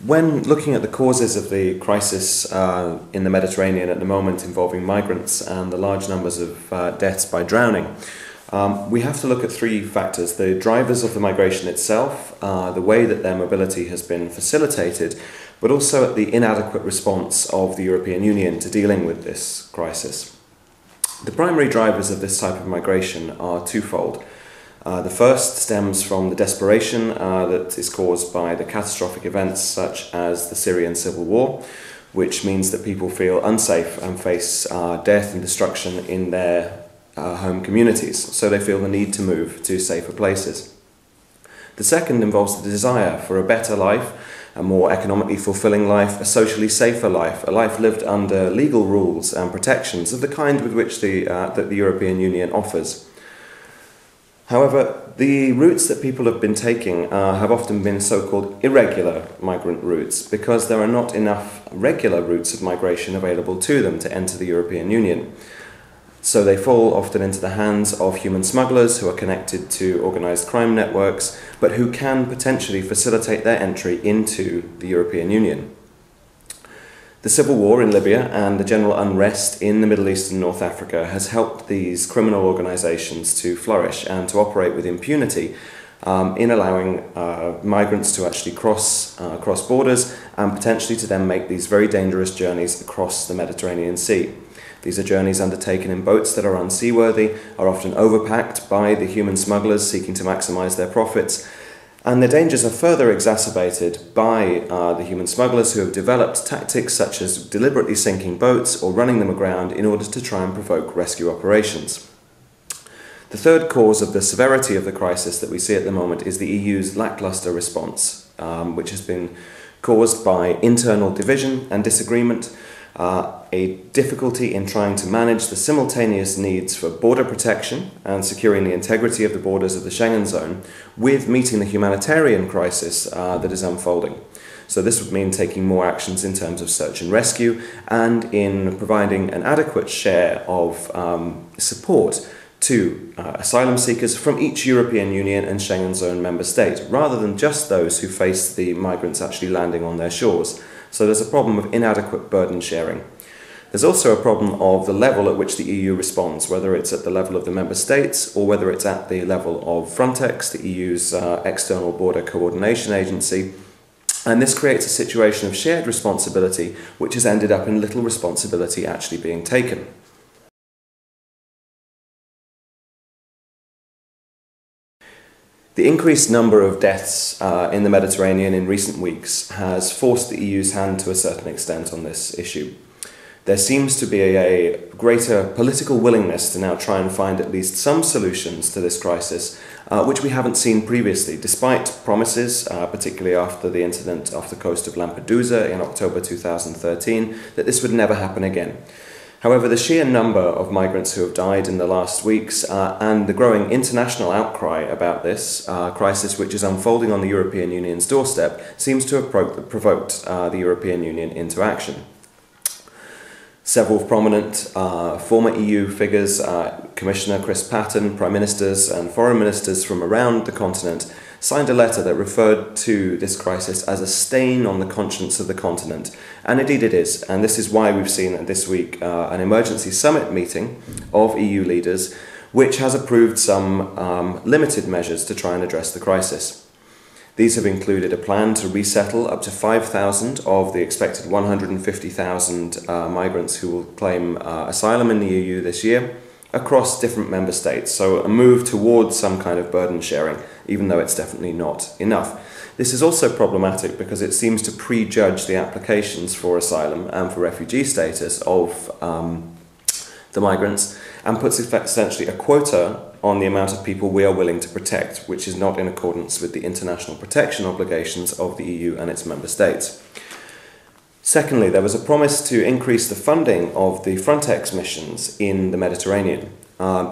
When looking at the causes of the crisis in the Mediterranean at the moment involving migrants and the large numbers of deaths by drowning, we have to look at three factors: the drivers of the migration itself, the way that their mobility has been facilitated, but also at the inadequate response of the European Union to dealing with this crisis. The primary drivers of this type of migration are twofold. The first stems from the desperation that is caused by the catastrophic events such as the Syrian civil war, which means that people feel unsafe and face death and destruction in their home communities, so they feel the need to move to safer places. The second involves the desire for a better life, a more economically fulfilling life, a socially safer life, a life lived under legal rules and protections of the kind with which that the European Union offers. However, the routes that people have been taking have often been so-called irregular migrant routes because there are not enough regular routes of migration available to them to enter the European Union. So they fall often into the hands of human smugglers who are connected to organised crime networks, but who can potentially facilitate their entry into the European Union. The civil war in Libya and the general unrest in the Middle East and North Africa has helped these criminal organisations to flourish and to operate with impunity in allowing migrants to actually cross borders and potentially to then make these very dangerous journeys across the Mediterranean Sea. These are journeys undertaken in boats that are unseaworthy, are often overpacked by the human smugglers seeking to maximise their profits, and the dangers are further exacerbated by the human smugglers who have developed tactics such as deliberately sinking boats or running them aground in order to try and provoke rescue operations. The third cause of the severity of the crisis that we see at the moment is the EU's lacklustre response, which has been caused by internal division and disagreement, a difficulty in trying to manage the simultaneous needs for border protection and securing the integrity of the borders of the Schengen zone with meeting the humanitarian crisis that is unfolding. So this would mean taking more actions in terms of search and rescue and in providing an adequate share of support to asylum seekers from each European Union and Schengen zone member state, rather than just those who face the migrants actually landing on their shores. So there's a problem of inadequate burden sharing. There's also a problem of the level at which the EU responds, whether it's at the level of the member states or whether it's at the level of Frontex, the EU's external border coordination agency. And this creates a situation of shared responsibility, which has ended up in little responsibility actually being taken. The increased number of deaths in the Mediterranean in recent weeks has forced the EU's hand to a certain extent on this issue. There seems to be a greater political willingness to now try and find at least some solutions to this crisis, which we haven't seen previously, despite promises, particularly after the incident off the coast of Lampedusa in October 2013, that this would never happen again. However, the sheer number of migrants who have died in the last weeks and the growing international outcry about this crisis, which is unfolding on the European Union's doorstep, seems to have provoked the European Union into action. Several prominent former EU figures, Commissioner Chris Patten, Prime Ministers and Foreign Ministers from around the continent, signed a letter that referred to this crisis as a stain on the conscience of the continent. And indeed it is, and this is why we've seen this week an emergency summit meeting of EU leaders, which has approved some limited measures to try and address the crisis. These have included a plan to resettle up to 5,000 of the expected 150,000 migrants who will claim asylum in the EU this year across different member states. So a move towards some kind of burden sharing, even though it's definitely not enough. This is also problematic because it seems to prejudge the applications for asylum and for refugee status of the migrants and puts essentially a quota on the amount of people we are willing to protect, which is not in accordance with the international protection obligations of the EU and its member states. Secondly, there was a promise to increase the funding of the Frontex missions in the Mediterranean.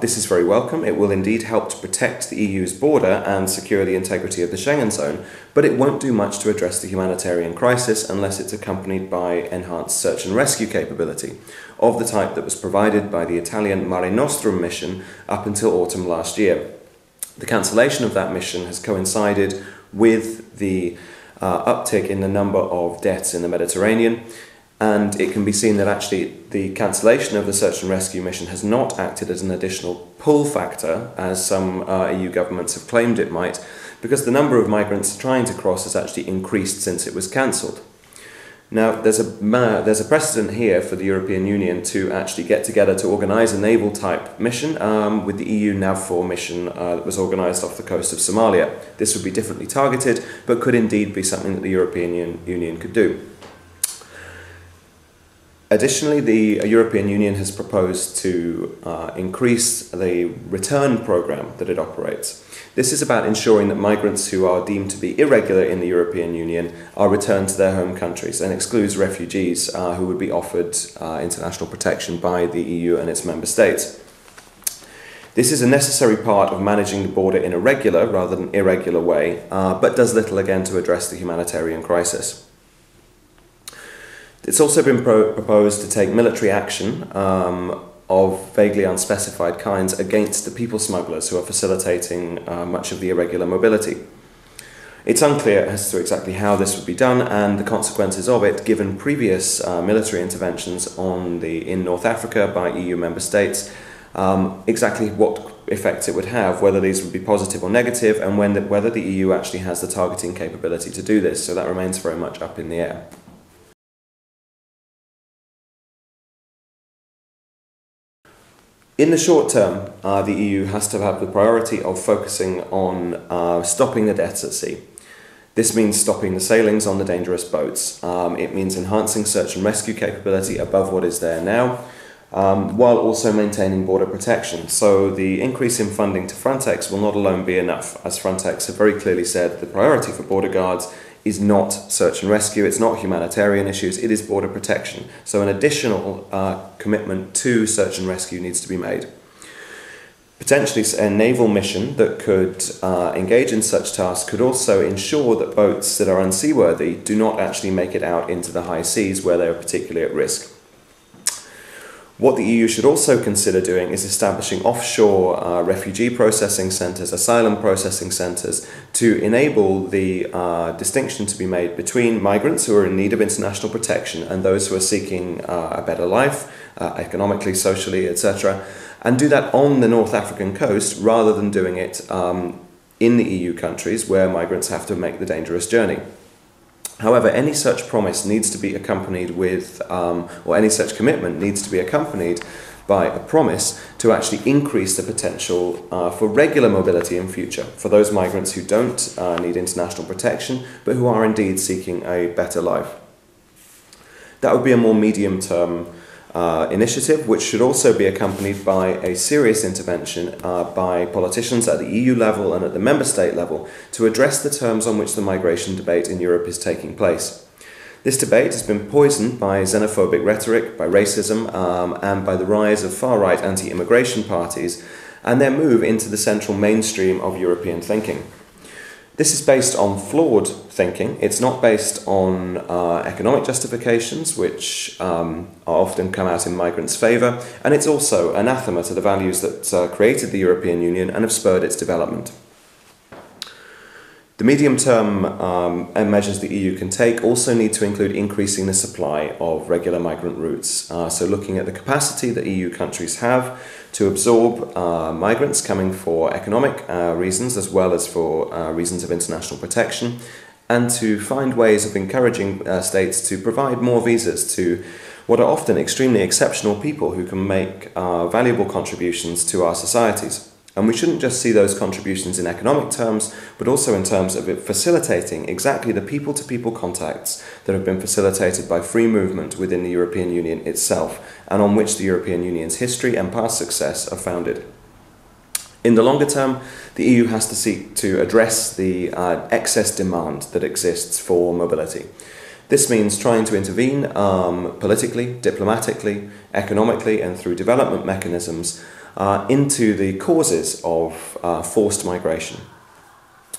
This is very welcome. It will indeed help to protect the EU's border and secure the integrity of the Schengen zone, but it won't do much to address the humanitarian crisis unless it's accompanied by enhanced search and rescue capability, of the type that was provided by the Italian Mare Nostrum mission up until autumn last year. The cancellation of that mission has coincided with the uptick in the number of deaths in the Mediterranean, and it can be seen that actually the cancellation of the search and rescue mission has not acted as an additional pull factor, as some EU governments have claimed it might, because the number of migrants trying to cross has actually increased since it was cancelled. Now, there's a precedent here for the European Union to actually get together to organise a naval-type mission with the EU NAVFOR mission that was organised off the coast of Somalia. This would be differently targeted, but could indeed be something that the European Union could do. Additionally, the European Union has proposed to increase the return programme that it operates. This is about ensuring that migrants who are deemed to be irregular in the European Union are returned to their home countries, and excludes refugees who would be offered international protection by the EU and its member states. This is a necessary part of managing the border in a regular rather than irregular way, but does little again to address the humanitarian crisis. It's also been proposed to take military action of vaguely unspecified kinds against the people smugglers who are facilitating much of the irregular mobility. It's unclear as to exactly how this would be done and the consequences of it, given previous military interventions in North Africa by EU member states, exactly what effects it would have, whether these would be positive or negative, and whether the EU actually has the targeting capability to do this. So that remains very much up in the air. In the short term, the EU has to have the priority of focusing on stopping the deaths at sea. This means stopping the sailings on the dangerous boats. It means enhancing search and rescue capability above what is there now, while also maintaining border protection. So the increase in funding to Frontex will not alone be enough. As Frontex have very clearly said, the priority for border guards is not search and rescue, it's not humanitarian issues, it is border protection. So an additional commitment to search and rescue needs to be made. Potentially a naval mission that could engage in such tasks could also ensure that boats that are unseaworthy do not actually make it out into the high seas where they are particularly at risk. What the EU should also consider doing is establishing offshore refugee processing centres, asylum processing centres, to enable the distinction to be made between migrants who are in need of international protection and those who are seeking a better life, economically, socially, etc., and do that on the North African coast rather than doing it in the EU countries where migrants have to make the dangerous journey. However, any such promise needs to be accompanied with, or any such commitment needs to be accompanied by a promise to actually increase the potential for regular mobility in future for those migrants who don't need international protection, but who are indeed seeking a better life. That would be a more medium-term initiative, which should also be accompanied by a serious intervention by politicians at the EU level and at the member state level to address the terms on which the migration debate in Europe is taking place. This debate has been poisoned by xenophobic rhetoric, by racism, and by the rise of far-right anti-immigration parties and their move into the central mainstream of European thinking. This is based on flawed thinking. It's not based on economic justifications, which often come out in migrants' favour, and it's also anathema to the values that created the European Union and have spurred its development. The medium-term measures the EU can take also need to include increasing the supply of regular migrant routes. So looking at the capacity that EU countries have to absorb migrants coming for economic reasons as well as for reasons of international protection, and to find ways of encouraging states to provide more visas to what are often extremely exceptional people who can make valuable contributions to our societies. And we shouldn't just see those contributions in economic terms, but also in terms of it facilitating exactly the people-to-people contacts that have been facilitated by free movement within the European Union itself, and on which the European Union's history and past success are founded. In the longer term, the EU has to seek to address the excess demand that exists for mobility. This means trying to intervene politically, diplomatically, economically, and through development mechanisms into the causes of forced migration.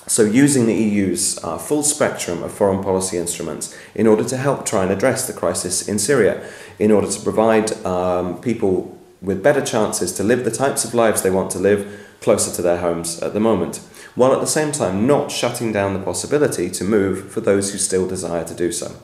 So using the EU's full spectrum of foreign policy instruments in order to help try and address the crisis in Syria, in order to provide people with better chances to live the types of lives they want to live closer to their homes at the moment. while at the same time not shutting down the possibility to move for those who still desire to do so.